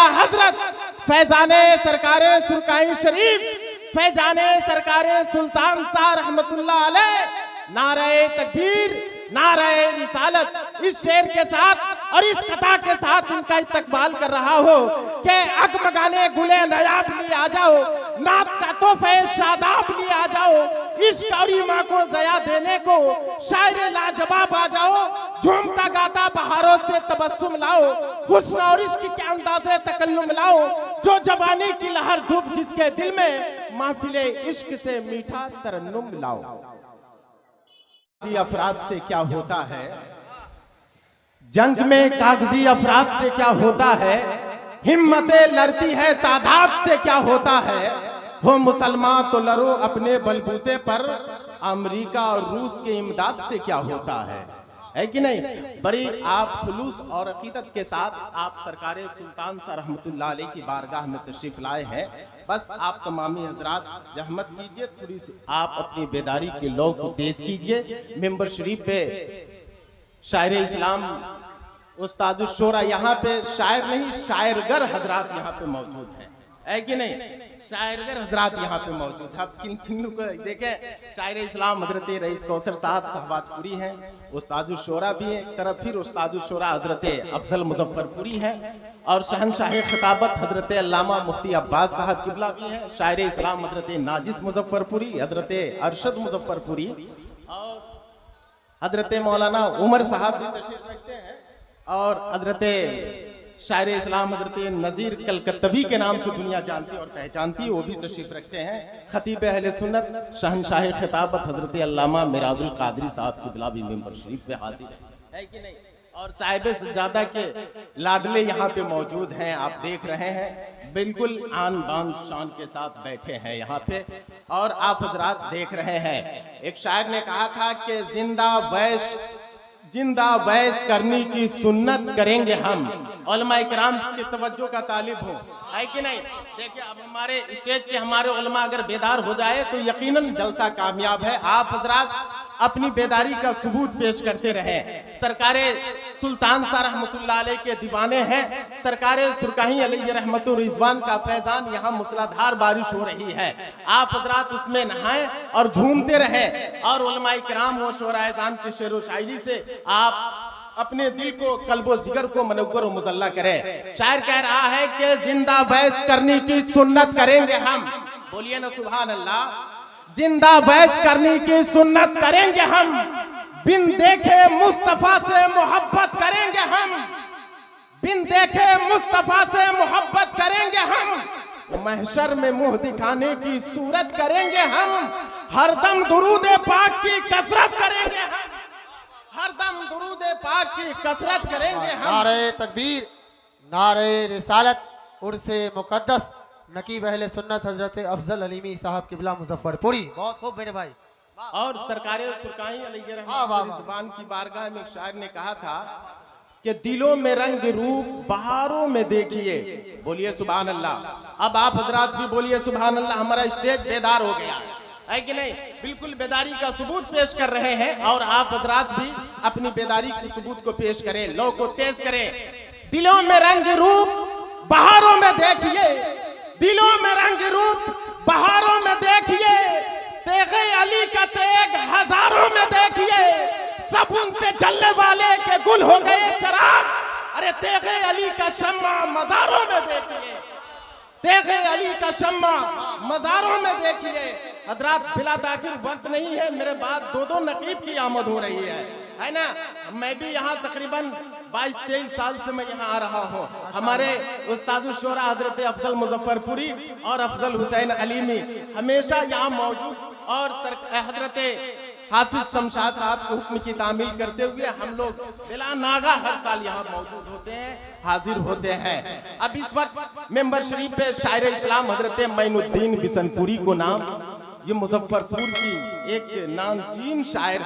आला हजरत फैजाने सरकारे सुरकाई शरीफ फैजाने सरकारे सुल्तान शाह रहमतुल्लाह अलैह, नारे तकबीर, नारे रिसालत। इस शेर के साथ और इस कथा के साथ इनका इस्तकबाल कर रहा हो कि अगमगाने गुले नयाब लिए आ जाओ, नात का तोहफे शादाब लिए आ जाओ, इश्क और ईमान को जया देने को शायर लाजवाब आ जाओ, झूमता गाता बहारों से तबस्सुम लाओ, हुस्न और इश्क के अंदाज़े तकल्लुम लाओ, जो जवानी की लहर धूप जिसके दिल में, महफिले इश्क से मीठा तरन्नुम लाओ। अफराद से क्या होता है, जंग में कागजी अफराद से क्या होता है, हिम्मतें लड़ती है तादाद से क्या होता है, हो मुसलमान तो लड़ो अपने बलबूते पर, अमेरिका और रूस के इमदाद से क्या होता है कि नहीं। बड़ी आप खुलूस और अकीदत के साथ आप सरकारे सुल्तान शाह रहमतुल्लाह अलैह की बारगाह में तशरीफ लाए हैं। बस आप तमामी हजरात जहमत कीजिए, थोड़ी सी आप अपनी बेदारी के लौ को तेज कीजिए। मेंबर शरीफ पे शायर इस्लाम उस्ताद शोरा, यहाँ पे शायर नहीं शायरगर हजरात यहाँ पे मौजूद है कि नहीं। शायरगर हजरात यहाँ पे मौजूद है। आप किन किन को देखें, शायर इस्लाम हजरत रईस कौसर साहब सहबातपुरी हैं, उस्ताद शोरा भी है तरफ, फिर उस्ताद शोरा हजरत अफजल मुजफ्फरपुरी है, और शहनशाह खिताबत हजरत अल्लामा मुफ्ती अब्बास साहब किबला भी है, शायर इस्लाम हजरत नाजिस मुजफ्फरपुरी, हजरत अरशद मुजफ्फरपुरी, और हजरत मौलाना उमर साहब भी तशरीफ रखते हैं, और हजरत शायर इस्लाम हजरत नज़ीर कलकत्तवी के नाम से दुनिया जानती और पहचानती, वो भी तशरीफ रखते हैं। खतीब अहले सुन्नत शहनशाह खिताबत हजरत अल्लामा मिराजुल कादरी साहब किबला भी मेंबर शरीफ पे हाजिर है कि नहीं। और साहिब सज्जादा के लाडले यहाँ पे मौजूद हैं, आप देख रहे हैं, बिल्कुल आन बान शान के साथ बैठे हैं यहाँ पे, और आप हजरात देख रहे हैं। एक शायर ने कहा था कि जिंदा वैस करने की सुन्नत करेंगे हम, उलमा इकराम की तवज्जो का तालिब हो, है कि नहीं। देखिए अब हमारे स्टेज पे हमारे उलमा अगर बेदार हो जाए तो यकीनन जलसा कामयाब है। आप हजरात अपनी बेदारी का सबूत पेश करते रहे। सरकारे सुल्तान शाह रहमतुल्लाह अलैह के दीवाने हैं, सरकारे सुरकाही अलैहि रहमतुर रिजवान का फैजान, यहाँ मूसलाधार बारिश हो रही है, आप हजरात उसमें नहाएं और झूमते रहे, और उलमा इकराम व शोराएज़ान की शेर व शायरी से आप अपने दिल को कल्बो जिगर को मनव्वर और मुजल्ला करें। शायर कह रहा है कि जिंदा बैस करने की सुन्नत करेंगे हम, बोलिए ना सुभान अल्लाह। जिंदा बैस करने की सुन्नत करेंगे हम, बिन देखे मुस्तफा से मोहब्बत करेंगे हम, बिन देखे मुस्तफा से मोहब्बत करेंगे हम, महशर में मुंह दिखाने की सूरत करेंगे हम, हरदम दुरूद पाक की कसरत करेंगे हम, हरदम दुरूद पाक की कसरत करेंगे हम। नारे तकबीर, नारे रिसालत, उर्से मुकद्दस नकीब अहले सुन्नत हजरत अफजल अलीमी साहब किबला मुजफ्फरपुरी। बहुत खूब मेरे भाई। और सरकारे सुरकाही अलैहि रहमतुल्लाह ज़बान की बारगाह में शायर ने कहा था कि दिलों में रंग रूप बहारों में देखिए, बोलिए सुभान अल्लाह। अब आप हजरात भी बोलिए सुभान अल्लाह। हमारा स्टेज बेदार हो गया है कि नहीं, बिल्कुल बेदारी का सबूत पेश कर रहे हैं, और आप हजरात भी अपनी बेदारी के सबूत को पेश करें, लो को तेज करें। दिलों में रंग रूप बहारों में देखिए, दिलों में रंग रूप बहारों में देखिए, तेगे अली का तेग हजारों में देखिए, सब उनसे जलने वाले के गुल हो गए चराग, अरे तेगे अली का शम्मा मजारों में देखिए, तेगे अली का शम्मा मजारों में देखिए। हजरात बिला ताखिर वक्त नहीं है, मेरे बाद दो नकीब की आमद हो रही है ना। मैं भी यहाँ तकरीबन 22-23 साल से मैं यहाँ आ रहा हूँ। हमारे उस्ताद शोरा हजरत अफजल मुजफ्फरपुरी और अफजल हुसैन अलीमी हमेशा यहाँ मौजूद, और हजरत हाफिज शमशाद साहब के हुक्म की तामील करते हुए हम लोग बिला नागा हर साल यहाँ मौजूद होते हैं, हाजिर होते हैं। अब इस वक्त मेंबर शरीफ पे शायर इस्लाम हजरत मैनुद्दीन बिशनपुरी को नाम, ये मुजफ्फरपुर की एक नामचीन शायर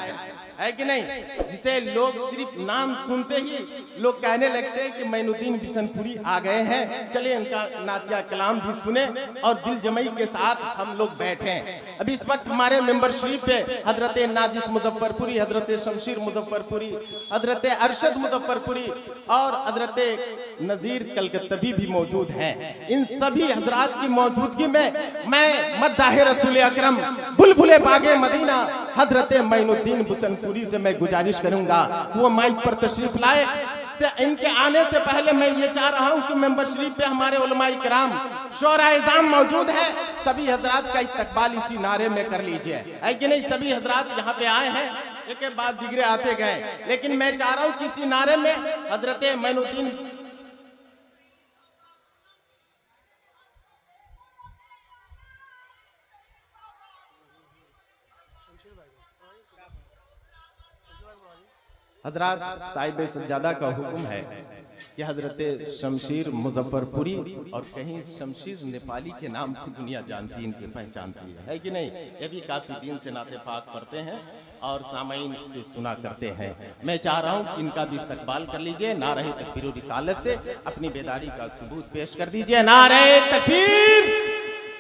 है कि नहीं, जिसे लोग सिर्फ नाम सुनते ही लोग कहने लगते हैं कि मैनुद्दीन बिशनपुरी आ गए हैं, चलिए इनका नातिया कलाम भी सुने और दिल जमई के साथ हम लोग बैठे। अभी इस वक्त हमारे मेंबर शरीफ पे हजरत नाजिस मुजफ्फरपुरी, हजरत शमशीर मुजफ्फरपुरी, हजरत अरशद मुजफ्फरपुरी और हजरत नजीर कलकत्तवी भी मौजूद हैं। इन सभी हजरात की मौजूदगी में मैं मद्दाह रसूल अकरम बुलबुले बागे मदीना हजरत मोइनुद्दीन बुसनपुरी से मैं गुजारिश करूंगा वो माइक पर तशरीफ लाए। से इनके आने से पहले मैं ये चाह रहा हूं कि मेंबर शरीफ पे हमारे उलमाए किराम शोराइज़ाम मौजूद है, सभी हजरात का इस्तकबाल इसी नारे में कर लीजिए, है कि नहीं। सभी हजरात यहाँ पे आए हैं, एक के बाद दिगरे आते गए, लेकिन मैं चाह रहा हूं कि इसी नारे में हजरत मोइनुद्दीन हजरात साहिब सज्जादा का हुक्म है कि हजरत शमशीर मुजफ्फरपुरी और कहीं शमशीर नेपाली के नाम से दुनिया जानती इनकी पहचानती है कि नहीं। ये भी काफी दिन से नाते पाक पढ़ते हैं और सामईन से सुना करते हैं। मैं चाह रहा हूँ कि इनका भी इस्तकबाल कर लीजिए, नारे तकबीर रिसालत से अपनी बेदारी का सबूत पेश कर दीजिए। नारे तकबीर,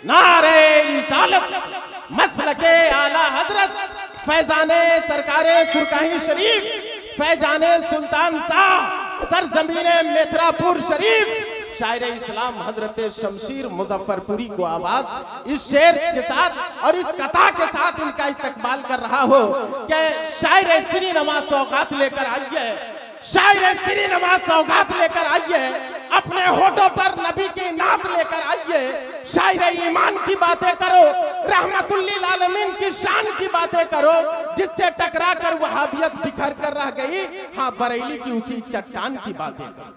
नारे रिसालत, मसलके आला हजरत फैजाने सरकारे सुरकाही शरीफ फैजाने सुल्तान शाह सरजमीने मेथरापुर शरीफ शायर इस्लाम हजरत शमशीर मुजफ्फरपुरी को आवाज इस शेर के साथ और इस कथा के साथ इनका इस्तकबाल कर रहा हो कि शायर श्री नमाज सौगात लेकर आइए, शायर श्री नमाज सौगात लेकर आइए, अपने होठों पर नबी की नात लेकर आइए, शायर ईमान की बातें करो, रहमतुल्लिल आलमीन की शान की बातें करो, जिससे टकरा कर वहाबियत बिखर कर रह गई, हाँ बरेली की उसी चट्टान की बातें करो।